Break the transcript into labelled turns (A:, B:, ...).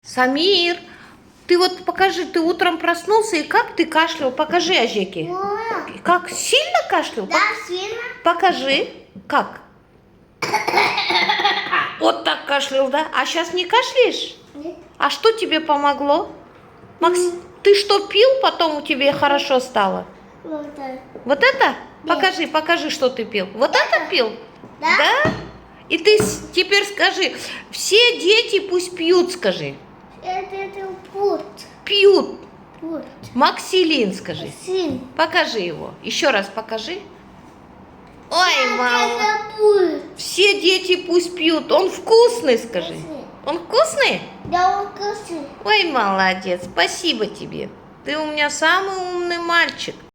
A: Самир, ты вот покажи, ты утром проснулся, и как ты кашлял? Покажи, Ажеки. Как, сильно кашлял?
B: Да, сильно.
A: Покажи, как? Вот так кашлял, да? А сейчас не кашляешь?
B: Нет.
A: А что тебе помогло? Макс, ты что, пил, потом у тебя хорошо стало?
B: Вот так.
A: Вот это?
B: Да.
A: Покажи, что ты пил. Вот это пил?
B: Да.
A: И ты теперь скажи, все дети пусть пьют, скажи.
B: Это пут.
A: Пьют.
B: Пут.
A: Максилин, скажи.
B: Сын.
A: Покажи его. Еще раз покажи. Ой, мама.
B: Это пут.
A: Все дети пусть пьют. Он вкусный, скажи. Он вкусный?
B: Да, он вкусный.
A: Ой, молодец. Спасибо тебе. Ты у меня самый умный мальчик.